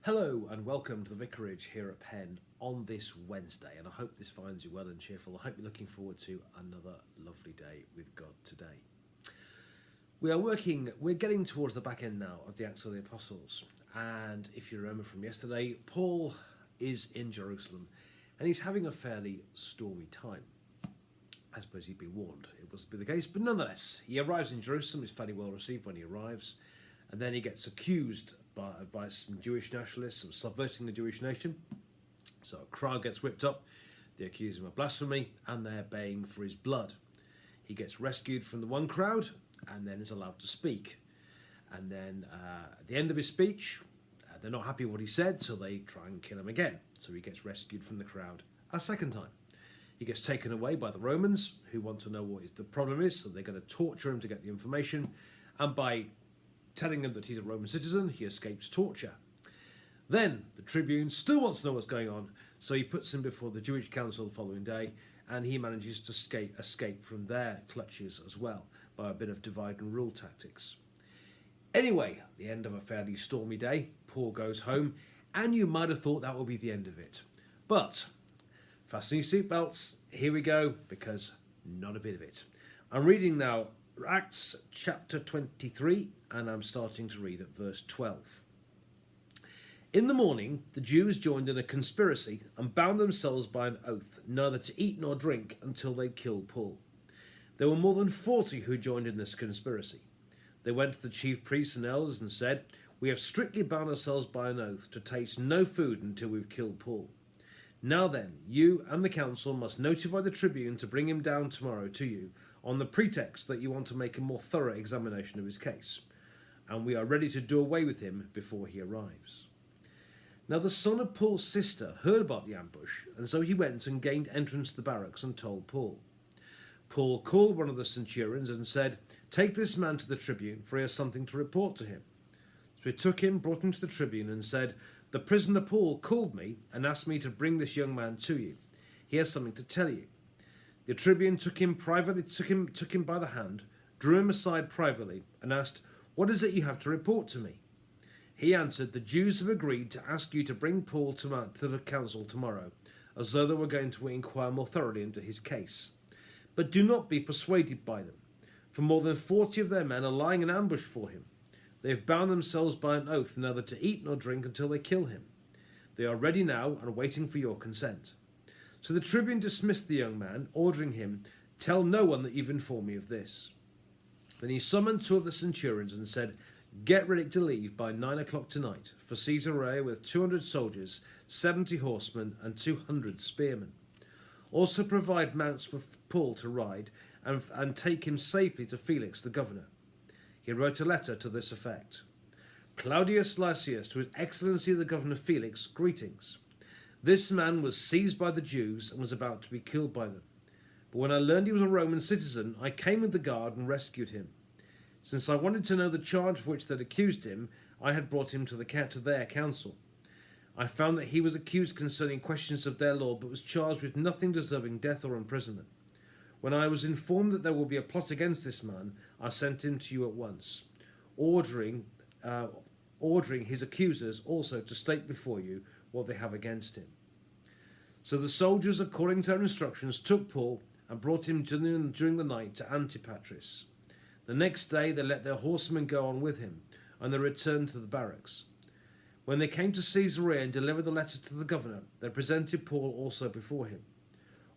Hello and welcome to the Vicarage here at Penn on this Wednesday, and I hope this finds you well and cheerful. I hope you're looking forward to another lovely day with God today. We're getting towards the back end now of the Acts of the Apostles, and if you remember from yesterday, Paul is in Jerusalem and he's having a fairly stormy time. I suppose he'd been warned it was to be the case, but nonetheless, he arrives in Jerusalem, is fairly well received when he arrives, and then he gets accused by some Jewish nationalists of subverting the Jewish nation. So a crowd gets whipped up, they accuse him of blasphemy, and they're baying for his blood. He gets rescued from the one crowd, and then is allowed to speak. And then at the end of his speech, they're not happy with what he said, so they try and kill him again. So he gets rescued from the crowd a second time. He gets taken away by the Romans, who want to know what the problem is, so they're going to torture him to get the information. And by telling him that he's a Roman citizen, he escapes torture. Then the tribune still wants to know what's going on, so he puts him before the Jewish council the following day, and he manages to escape from their clutches as well by a bit of divide and rule tactics. Anyway, at the end of a fairly stormy day, Paul goes home, and you might have thought that would be the end of it. But fasten your seatbelts, here we go, because not a bit of it. I'm reading now Acts chapter 23, and I'm starting to read at verse 12. In the morning, the Jews joined in a conspiracy and bound themselves by an oath, neither to eat nor drink until they'd killed Paul. There were more than 40 who joined in this conspiracy. They went to the chief priests and elders and said, "We have strictly bound ourselves by an oath to taste no food until we've killed Paul. Now then, you and the council must notify the tribune to bring him down tomorrow to you, on the pretext that you want to make a more thorough examination of his case, and we are ready to do away with him before he arrives." Now the son of Paul's sister heard about the ambush, and so he went and gained entrance to the barracks and told Paul. Paul called one of the centurions and said, "Take this man to the tribune, for he has something to report to him." So he took him, brought him to the tribune, and said, "The prisoner Paul called me and asked me to bring this young man to you. He has something to tell you." The tribune took him by the hand, drew him aside privately, and asked, "What is it you have to report to me?" He answered, "The Jews have agreed to ask you to bring Paul to the council tomorrow, as though they were going to inquire more thoroughly into his case. But do not be persuaded by them, for more than 40 of their men are lying in ambush for him. They have bound themselves by an oath neither to eat nor drink until they kill him. They are ready now and waiting for your consent." So the tribune dismissed the young man, ordering him, "Tell no one that you've informed me of this." Then he summoned 2 of the centurions and said, "Get ready to leave by 9 o'clock tonight for Caesarea with 200 soldiers, 70 horsemen, and 200 spearmen. Also provide mounts for Paul to ride and take him safely to Felix the governor." He wrote a letter to this effect: "Claudius Lysias, to His Excellency the Governor Felix, greetings. This man was seized by the Jews and was about to be killed by them. But when I learned he was a Roman citizen, I came with the guard and rescued him. Since I wanted to know the charge for which they'd accused him, I had brought him to their council. I found that he was accused concerning questions of their law, but was charged with nothing deserving death or imprisonment. When I was informed that there will be a plot against this man, I sent him to you at once, ordering his accusers also to state before you what they have against him." So the soldiers, according to their instructions, took Paul and brought him during the night to Antipatris. The next day they let their horsemen go on with him, and they returned to the barracks. When they came to Caesarea and delivered the letter to the governor, they presented Paul also before him.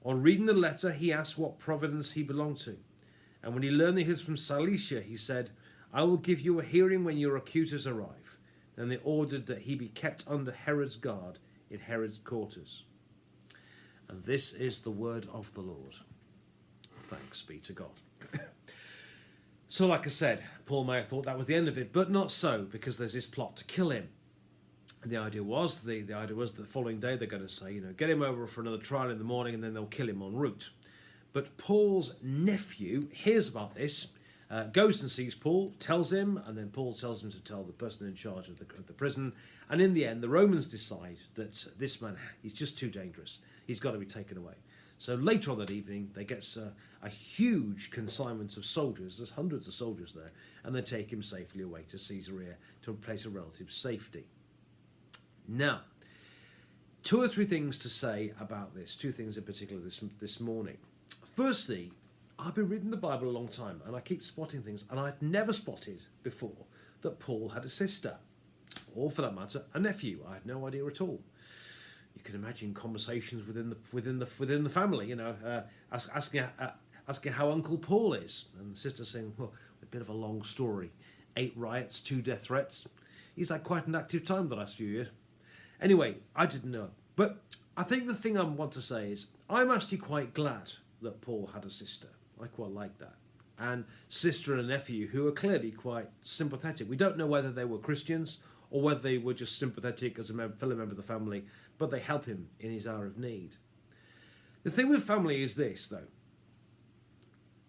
On reading the letter, he asked what province he belonged to, and when he learned that he was from Cilicia, he said, "I will give you a hearing when your accusers arrive." Then they ordered that he be kept under Herod's guard in Herod's quarters. And this is the word of the Lord. Thanks be to God. So like I said, Paul may have thought that was the end of it, but not so, because there's this plot to kill him. And the idea was that the following day they're going to say, get him over for another trial in the morning, and then they'll kill him en route. But Paul's nephew hears about this, goes and sees Paul, tells him, and then Paul tells him to tell the person in charge of the prison. And in the end, the Romans decide that this man, he's just too dangerous. He's got to be taken away. So later on that evening, they get a huge consignment of soldiers. There's hundreds of soldiers there, and they take him safely away to Caesarea to a place of relative safety. Now, two or three things to say about this, two things in particular this morning. Firstly, I've been reading the Bible a long time and I keep spotting things, and I'd never spotted before that Paul had a sister, or for that matter, a nephew. I had no idea at all. You can imagine conversations within the family, asking how Uncle Paul is, and the sister saying, well, a bit of a long story, 8 riots, 2 death threats. He's had quite an active time the last few years. Anyway, I didn't know. But I think the thing I want to say is I'm actually quite glad that Paul had a sister. I quite like that. And sister and a nephew who are clearly quite sympathetic. We don't know whether they were Christians or whether they were just sympathetic as a fellow member of the family, but they help him in his hour of need. The thing with family is this, though,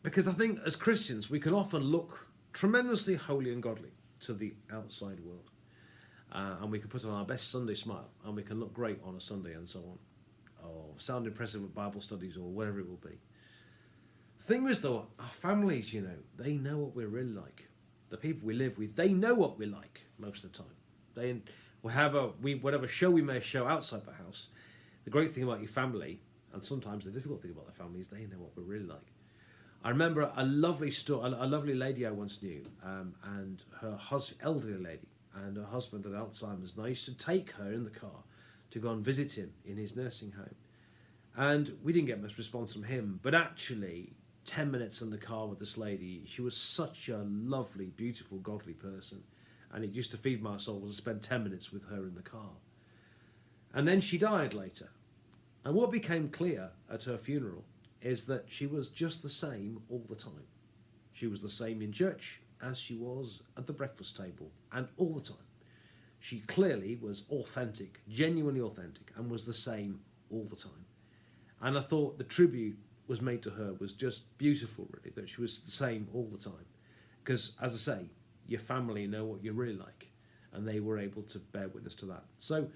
because I think as Christians we can often look tremendously holy and godly to the outside world. And we can put on our best Sunday smile, and we can look great on a Sunday and so on, or sound impressive at Bible studies or whatever it will be. The thing is, though, our families, they know what we're really like. The people we live with, they know what we're like most of the time. Whatever show we may show outside the house, the great thing about your family, and sometimes the difficult thing about the family, is they know what we're really like. I remember a lovely lady I once knew, and her elderly lady, and her husband had Alzheimer's, and I used to take her in the car to go and visit him in his nursing home. And we didn't get much response from him, but actually 10 minutes in the car with this lady, she was such a lovely, beautiful, godly person, and it used to feed my soul to spend 10 minutes with her in the car. And then she died later. And what became clear at her funeral is that she was just the same all the time. She was the same in church as she was at the breakfast table, and all the time. She clearly was authentic, genuinely authentic, and was the same all the time. And I thought the tribute was made to her was just beautiful, really, that she was the same all the time. Because, as I say, your family know what you're really like, and they were able to bear witness to that. So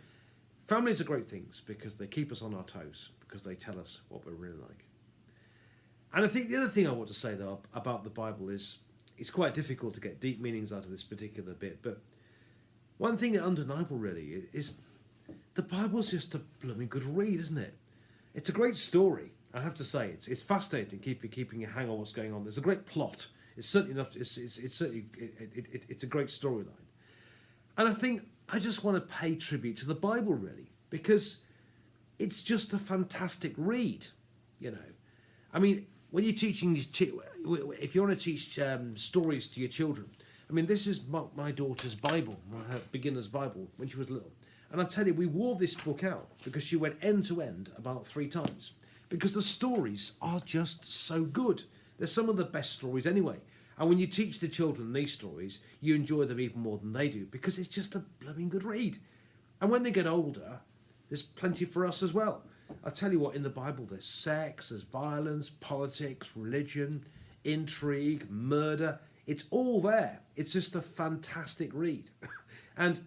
families are great things because they keep us on our toes, because they tell us what we're really like. And I think the other thing I want to say, though, about the Bible is it's quite difficult to get deep meanings out of this particular bit, but one thing undeniable, really, is the Bible's just a blooming good read, isn't it? It's a great story, I have to say. It's fascinating, keeping a hang on what's going on. There's a great plot. It's certainly enough. It's a great storyline, and I think I just want to pay tribute to the Bible, really, because it's just a fantastic read. I mean, when you're teaching, if you want to teach stories to your children, I mean, this is my daughter's Bible, her beginner's Bible, when she was little. And I tell you, we wore this book out because she went end to end about 3 times. Because the stories are just so good. They're some of the best stories anyway. And when you teach the children these stories, you enjoy them even more than they do, because it's just a blooming good read. And when they get older, there's plenty for us as well. I tell you what, in the Bible, there's sex, there's violence, politics, religion, intrigue, murder. It's all there. It's just a fantastic read. And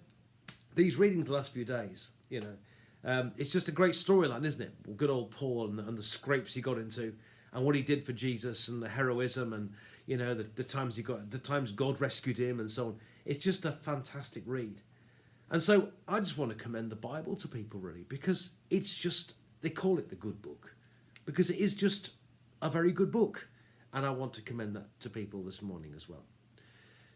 these readings the last few days, it's just a great storyline, isn't it? Well, good old Paul and the scrapes he got into, and what he did for Jesus, and the heroism, and the times God rescued him, and so on. It's just a fantastic read. And so I just want to commend the Bible to people, really, because it's just, they call it the good book, because it is just a very good book. And I want to commend that to people this morning as well.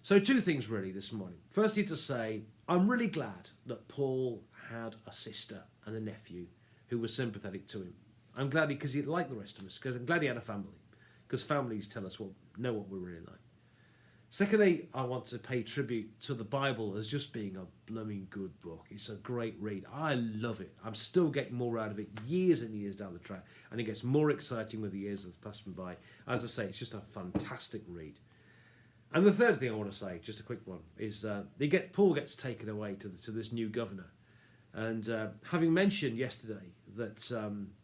So 2 things really this morning. Firstly, to say, I'm really glad that Paul had a sister and a nephew who were sympathetic to him. I'm glad because he, like the rest of us, because I'm glad he had a family, because families tell us know what we're really like. Secondly, I want to pay tribute to the Bible as just being a blooming good book. It's a great read. I love it. I'm still getting more out of it years and years down the track, and it gets more exciting with the years that pass me by. As I say, it's just a fantastic read. And the third thing I want to say, just a quick one, is Paul gets taken away to this new governor. And having mentioned yesterday that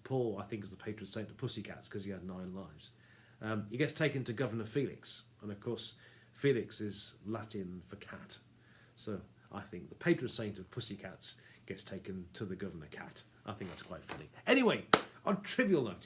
Paul, I think, is the patron saint of pussycats because he had 9 lives, he gets taken to Governor Felix. And of course, Felix is Latin for cat. So I think the patron saint of pussycats gets taken to the governor cat. I think that's quite funny. Anyway, on trivial note,